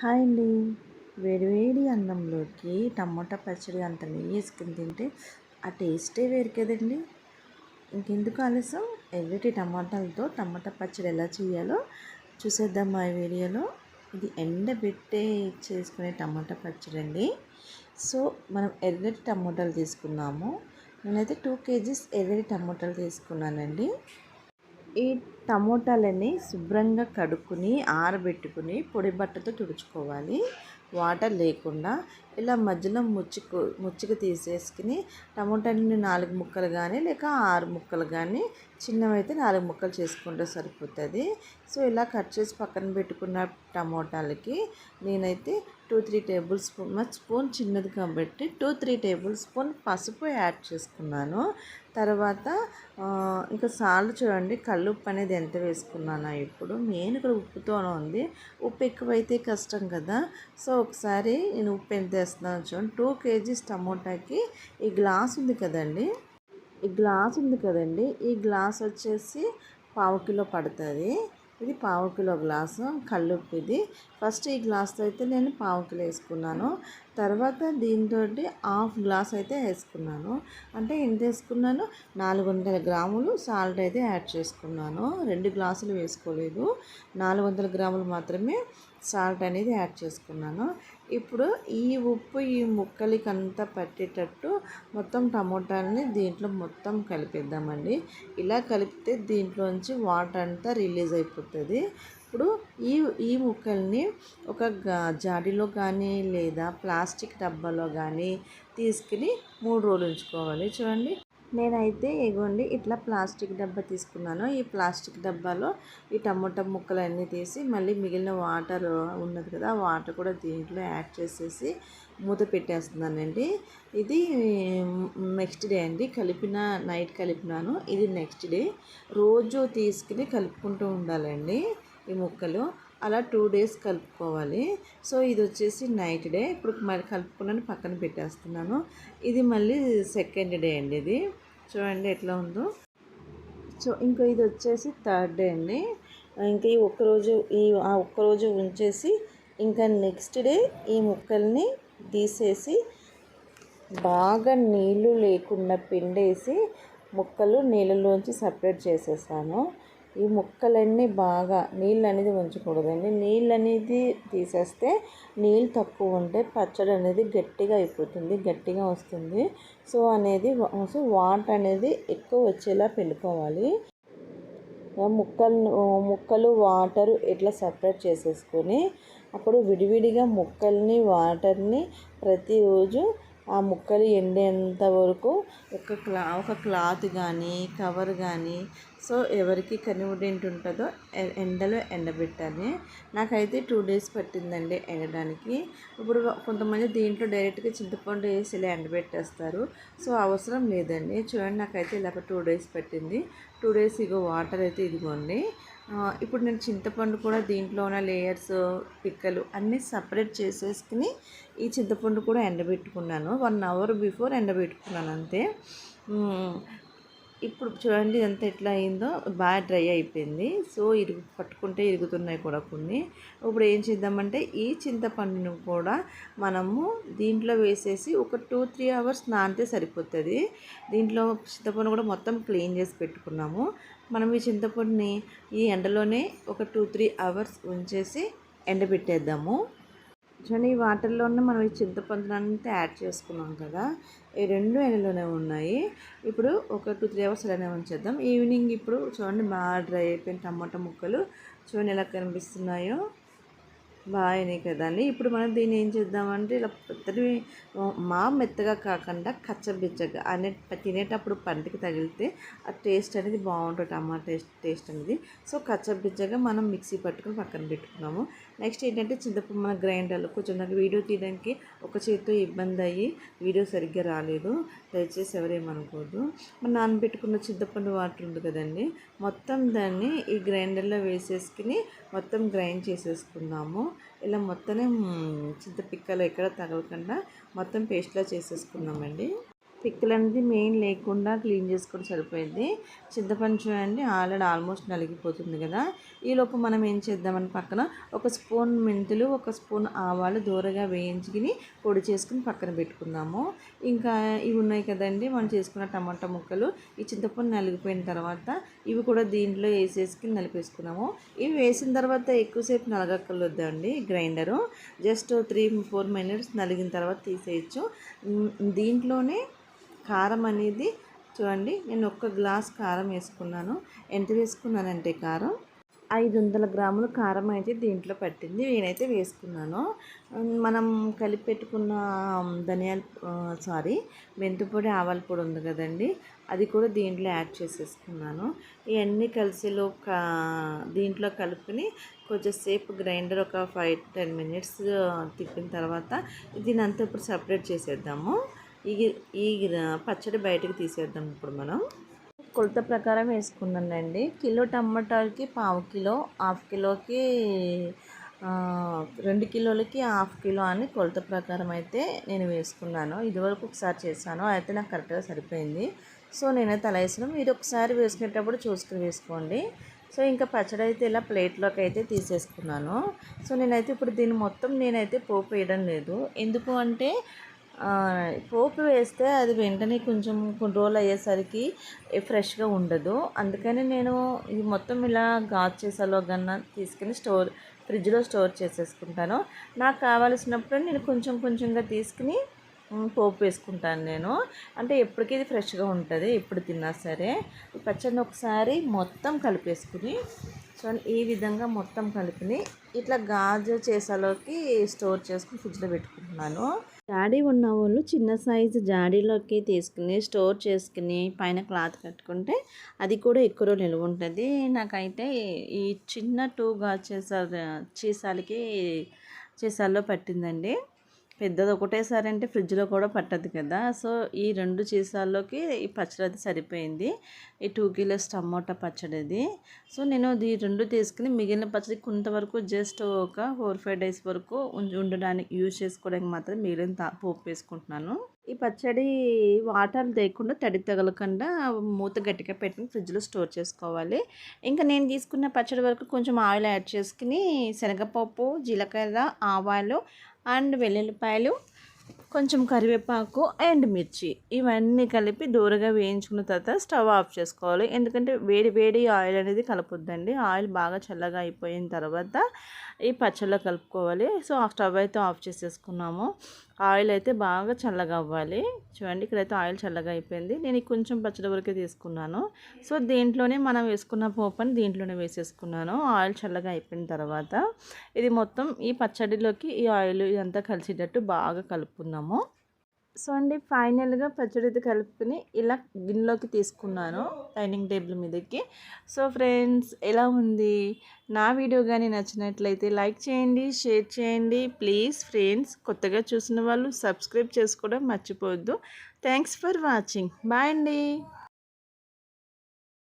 Hi అండి. వేడివేడి అన్నంలోకి టమోటా పచ్చడి అంత నెయ్యి వేసుకుని తింటే ఆ టేస్టే వేరు కదండి. ఇంకెందుకు ఆలస్యం, ఎర్రటి టమాటాలతో టమాటా పచ్చడి ఎలా చేయాలో చూసేద్దాం మా వీడియోలో. ఇది ఎండబెట్టే చేసుకునే టమాటా పచ్చడి అండి. సో మనం ఎర్రటి టమోటాలు తీసుకున్నాము. నేనైతే 2 kgs ఎర్రటి టమోటాలు తీసుకున్నానండి. ఈ టమోటాలని శుభ్రంగా కడుక్కుని ఆరబెట్టుకుని పొడి బట్టతో తుడుచుకోవాలి, వాటర్ లేకుండా. ఇలా మధ్యలో ముచ్చిక తీసేసుకుని టమోటాలని 4 ముక్కలు కానీ లేక 6 ముక్కలు కానీ, చిన్నవైతే 4 ముక్కలు చేసుకుంటే సరిపోతుంది. సో ఇలా కట్ చేసి పక్కన పెట్టుకున్న టమోటాలకి నేనైతే 2-3 టేబుల్ స్పూన్, మా స్పూన్ చిన్నది కాబట్టి 2-3 టేబుల్ స్పూన్ పసుపు యాడ్ చేసుకున్నాను. తర్వాత ఇంకా సాల్ట్ చూడండి, కల్లుప్పు అనేది ఎంత వేసుకున్నాను. ఇప్పుడు మెయిన్ ఇక్కడ ఉప్పుతోనే ఉంది. ఉప్పు ఎక్కువైతే కష్టం కదా. సో ఒకసారి నేను ఉప్పు ఎంత వేస్తున్నాను చూడండి. 2 kgs టమోటాకి ఈ గ్లాస్ ఉంది కదండి, ఈ గ్లాస్ వచ్చేసి 1/4 కిలో పడుతుంది. ఇది 1/4 కిలో గ్లాసు కల్లుప్పు. ఇది ఫస్ట్ ఈ గ్లాస్తో అయితే నేను 1/4 కిలో వేసుకున్నాను. తర్వాత దీంతో 1/2 గ్లాస్ అయితే వేసుకున్నాను. అంటే ఎంత వేసుకున్నాను, 400 గ్రాములు సాల్ట్ అయితే యాడ్ చేసుకున్నాను. 2 గ్లాసులు వేసుకోలేదు, 400 గ్రాములు మాత్రమే సాల్ట్ అనేది యాడ్ చేసుకున్నాను. ఇప్పుడు ఈ ఉప్పు ఈ ముక్కలకి అంతా పట్టేటట్టు మొత్తం టమోటాలని దీంట్లో మొత్తం కలిపేద్దామండి. ఇలా కలిపితే దీంట్లోంచి వాటర్ అంతా రిలీజ్ అయిపోతుంది. ఇప్పుడు ఈ ఈ ముక్కల్ని ఒక జాడీలో కానీ లేదా ప్లాస్టిక్ డబ్బాలో కానీ తీసుకుని 3 రోజులు ఉంచుకోవాలి. చూడండి, నేనైతే ఇగోండి ఇట్లా ప్లాస్టిక్ డబ్బా తీసుకున్నాను. ఈ ప్లాస్టిక్ డబ్బాలో ఈ టమోటా ముక్కలన్నీ తీసి మళ్ళీ మిగిలిన వాటర్ ఉన్నది కదా, ఆ వాటర్ కూడా దీంట్లో యాడ్ చేసేసి మూత పెట్టేస్తున్నానండి. ఇది నెక్స్ట్ డే అండి, నైట్ కలిపినాను. ఇది నెక్స్ట్ డే రోజు తీసుకుని కలుపుకుంటూ ఉండాలండి ఈ ముక్కలు. అలా 2 days కలుపుకోవాలి. సో ఇది వచ్చేసి నైట్ డే. ఇప్పుడు మరి కలుపుకున్నాను, పక్కన పెట్టేస్తున్నాను. ఇది మళ్ళీ సెకండ్ డే అండి. ఇది చూడండి ఎట్లా ఉందో. సో ఇంకా ఇది వచ్చేసి థర్డ్ డే అండి. ఇంకా ఆ ఒక్కరోజు ఉంచేసి ఇంకా నెక్స్ట్ డే ఈ ముక్కల్ని తీసేసి బాగా నీళ్ళు లేకుండా పిండేసి ముక్కలు నీళ్ళలోంచి సపరేట్ చేసేసాను. ఈ ముక్కలన్నీ బాగా నీళ్ళు అనేది ఉంచకూడదండి. నీళ్ళు అనేది తీసేస్తే నీళ్ళు తక్కువ ఉంటే పచ్చడి అనేది గట్టిగా అయిపోతుంది, గట్టిగా వస్తుంది. సో వాటర్ అనేది ఎక్కువ వచ్చేలా పిండుకోవాలి. ముక్కలు వాటరు ఇట్లా సపరేట్ చేసేసుకొని అప్పుడు విడివిడిగా ముక్కల్ని వాటర్ని ప్రతిరోజు ఆ ముక్కలు ఎండేంత వరకు ఒక క్లాత్ కానీ కవర్ కానీ, సో ఎవరికి కన్వీనియంట్ ఉంటుందో ఎండలో ఎండబెట్టాలి. నాకైతే 2 days పట్టిందండి ఎండడానికి. ఇప్పుడు కొంతమంది దీంట్లో డైరెక్ట్గా చింతపండు వేసి ఇలా ఎండబెట్టేస్తారు. సో అవసరం లేదండి. చూడండి, నాకైతే ఇలా 2 days పట్టింది. 2 days ఇగో వాటర్ అయితే ఇదిగోండి. ఇప్పుడు నేను చింతపండు కూడా దీంట్లో ఉన్న లేయర్స్ పిక్కలు అన్నీ సపరేట్ చేసేసుకుని ఈ చింతపండు కూడా ఎండబెట్టుకున్నాను. 1 hour బిఫోర్ ఎండబెట్టుకున్నాను అంతే. ఇప్పుడు చూడండి ఇదంతా ఎట్లా అయిందో, బాగా డ్రై అయిపోయింది. సో పట్టుకుంటే ఇరుగుతున్నాయి కూడా కొన్ని. ఇప్పుడు ఏం చేద్దామంటే ఈ చింతపండును కూడా మనము దీంట్లో వేసేసి ఒక 2-3 hours నానితే సరిపోతుంది. దీంట్లో చింతపండు కూడా మొత్తం క్లీన్ చేసి పెట్టుకున్నాము. మనం ఈ చింతపండుని ఈ ఎండలోనే ఒక 2-3 hours ఉంచేసి ఎండబెట్టేద్దాము. చూడండి, ఈ వాటర్లోనే మనం ఈ చింతపండు అంతా యాడ్ చేసుకున్నాం కదా, ఈ 2 ఎండలోనే ఉన్నాయి. ఇప్పుడు ఒక 2-3 hours అలానే ఉంచేద్దాం. ఈవినింగ్ ఇప్పుడు చూడండి బాగా డ్రై అయిపోయిన టమాటా ముక్కలు చూడండి ఎలా కనిపిస్తున్నాయో, బాగానే కదండి. ఇప్పుడు మనం దీన్ని ఏం చేద్దామంటే ఇలా మెత్తగా కాకుండా కచ్చబిచ్చగా తినేటప్పుడు పంటికి తగిలితే ఆ టేస్ట్ అనేది బాగుంటుంది, టమాటా టేస్ట్ అనేది. సో కచ్చబిచ్చగా మనం మిక్సీ పట్టుకుని పక్కన పెట్టుకున్నాము. నెక్స్ట్ ఏంటంటే చింతపండు మన గ్రైండర్లో కొంచెం నాకు వీడియో తీయడానికి ఒక చేతితో ఇబ్బంది అయ్యి వీడియో సరిగ్గా రాలేదు, దయచేసి ఎవరేమనుకోదు. మనం నానబెట్టుకున్న చింతపండు వాటర్ ఉంది కదండి, మొత్తం దాన్ని ఈ గ్రైండర్లో వేసేసుకుని మొత్తం గ్రైండ్ చేసేసుకుందాము. ఇలా మొత్తం చింతపిక్కలు ఎక్కడ తగలకుండా మొత్తం పేస్ట్లా చేసేసుకున్నామండి. పిక్కలు అనేది మెయిన్ లేకుండా క్లీన్ చేసుకుంటే సరిపోయింది. చింతపండు చూడండి ఆల్మోస్ట్ నలిగిపోతుంది కదా. ఈలోపు మనం ఏం చేద్దామని పక్కన ఒక స్పూన్ మెంతులు, ఒక స్పూన్ ఆవాలు దూరగా వేయించుకుని పొడి చేసుకుని పక్కన పెట్టుకుందాము. ఇంకా ఇవి ఉన్నాయి కదండి మనం చేసుకున్న టమాటా ముక్కలు, ఈ చింతపండు నలిగిపోయిన తర్వాత ఇవి కూడా దీంట్లో వేసేసుకుని నలిపేసుకున్నాము. ఇవి వేసిన తర్వాత ఎక్కువసేపు నలగక్కర్లేదండి గ్రైండరు. జస్ట్ 3-4 మినిట్స్ నలిగిన తర్వాత తీసేయచ్చు. దీంట్లోనే కారం అనేది చూడండి, నేను 1 గ్లాస్ కారం వేసుకున్నాను. ఎంత వేసుకున్నానంటే కారం 500 గ్రాములు కారం అయితే దీంట్లో పట్టింది. నేనైతే వేసుకున్నాను. మనం కలిపి పెట్టుకున్న మెంతి పొడి, ఆవాల పొడి ఉంది కదండి, అది కూడా దీంట్లో యాడ్ చేసేసుకున్నాను. ఇవన్నీ కలిసిలో దీంట్లో కలుపుని కొంచెంసేపు గ్రైండర్ ఒక 5-10 మినిట్స్ తిప్పిన తర్వాత దీని అంతా ఇప్పుడు సపరేట్ చేసేద్దాము. ఈ పచ్చడి బయటకు తీసేద్దాం ఇప్పుడు మనం. కొలత ప్రకారం వేసుకున్నానండి. కిలో టమాటాలకి 1/2 కిలో, 1/2 కిలోకి 2 కిలోలకి 1/2 కిలో అని కొలత ప్రకారం అయితే నేను వేసుకున్నాను. ఇదివరకు ఒకసారి చేశాను, అయితే నాకు కరెక్ట్గా సరిపోయింది. సో నేనైతే అలా వేసాను. మీరు ఒకసారి వేసుకునేటప్పుడు చూసుకుని వేసుకోండి. సో ఇంకా పచ్చడి అయితే ఇలా ప్లేట్లోకి అయితే తీసేసుకున్నాను. సో నేనైతే ఇప్పుడు దీన్ని మొత్తం నేనైతే పోపు వేయడం లేదు. ఎందుకు అంటే పోపు వేస్తే అది వెంటనే కొంచెం కొన్ని రోజులు అయ్యేసరికి ఫ్రెష్గా ఉండదు. అందుకని నేను ఇది మొత్తం ఇలా గాజు సీసాలో కన్నా తీసుకుని ఫ్రిడ్జ్లో స్టోర్ చేసేసుకుంటాను. నాకు కావాల్సినప్పుడు నేను కొంచెంగా తీసుకుని పోపు వేసుకుంటాను నేను. అంటే ఎప్పటికీ ఇది ఫ్రెష్గా ఉంటుంది, ఎప్పుడు తిన్నా సరే. ఈ పచ్చడిని ఒకసారి మొత్తం కలిపేసుకుని ఈ విధంగా మొత్తం కలిపిని ఇట్లా గాజు సీసాలోకి స్టోర్ చేసుకుని ఫ్రిడ్జ్లో పెట్టుకుంటున్నాను. జాడీ ఉన్న వాళ్ళు చిన్న సైజు జాడీలోకి తీసుకుని స్టోర్ చేసుకుని పైన క్లాత్ కట్టుకుంటే అది కూడా ఎక్కువ రోజులు నిలువ ఉంటుంది. నాకైతే ఈ చిన్న 2 గాజు సీసాల్లో పట్టిందండి. పెద్దది ఒకటేసారి అంటే ఫ్రిడ్జ్లో కూడా పట్టదు కదా. సో ఈ 2 సీసాల్లోకి ఈ పచ్చడి అది సరిపోయింది. ఈ 2 కిలోస్ టమోటా పచ్చడిది. సో నేను ఈ 2 తీసుకుని మిగిలిన పచ్చడి కొంతవరకు జస్ట్ ఒక 4-5 డేస్ వరకు ఉండడానికి యూజ్ చేసుకోవడానికి మాత్రం మిగిలిన పోపు వేసుకుంటున్నాను. ఈ పచ్చడి వాటర్ లేకుండా తడి తగలకుండా మూత గట్టిగా పెట్టుకుని ఫ్రిడ్జ్లో స్టోర్ చేసుకోవాలి. ఇంకా నేను తీసుకున్న పచ్చడి వరకు కొంచెం ఆయిల్ యాడ్ చేసుకుని శనగపప్పు, జీలకర్ర, ఆవాలు అండ్ వెల్లుల్లిపాయలు, కొంచెం కరివేపాకు అండ్ మిర్చి ఇవన్నీ కలిపి దూరగా వేయించుకున్న తర్వాత స్టవ్ ఆఫ్ చేసుకోవాలి. ఎందుకంటే వేడి ఆయిల్ అనేది కలపొద్దండి. ఆయిల్ బాగా చల్లగా అయిపోయిన తర్వాత ఈ పచ్చళ్ళలో కలుపుకోవాలి. సో ఆ స్టవ్ అయితే ఆఫ్ చేసేసుకున్నాము. ఆయిల్ అయితే బాగా చల్లగా అవ్వాలి. చూడండి ఇక్కడైతే ఆయిల్ చల్లగా అయిపోయింది. నేను కొంచెం పచ్చడి వరకే తీసుకున్నాను. సో దీంట్లోనే మనం వేసుకున్న పోపని దీంట్లోనే వేసేసుకున్నాను. ఆయిల్ చల్లగా అయిపోయిన తర్వాత ఇది మొత్తం ఈ పచ్చడిలోకి ఈ ఆయిల్ ఇదంతా కలిసేటట్టు బాగా కలుపుకుందాము. సో అండి ఫైనల్గా పచ్చడి అయితే కలుపుకొని ఇలా గిన్నెలోకి తీసుకున్నాను డైనింగ్ టేబుల్ మీదకి. సో ఫ్రెండ్స్ ఎలా ఉంది? నా వీడియో కానీ నచ్చినట్లయితే లైక్ చేయండి, షేర్ చేయండి. ప్లీజ్ ఫ్రెండ్స్, కొత్తగా చూసిన వాళ్ళు సబ్స్క్రైబ్ చేసుకోవడం మర్చిపోవద్దు. Thanks for watching. బాయ్ అండి.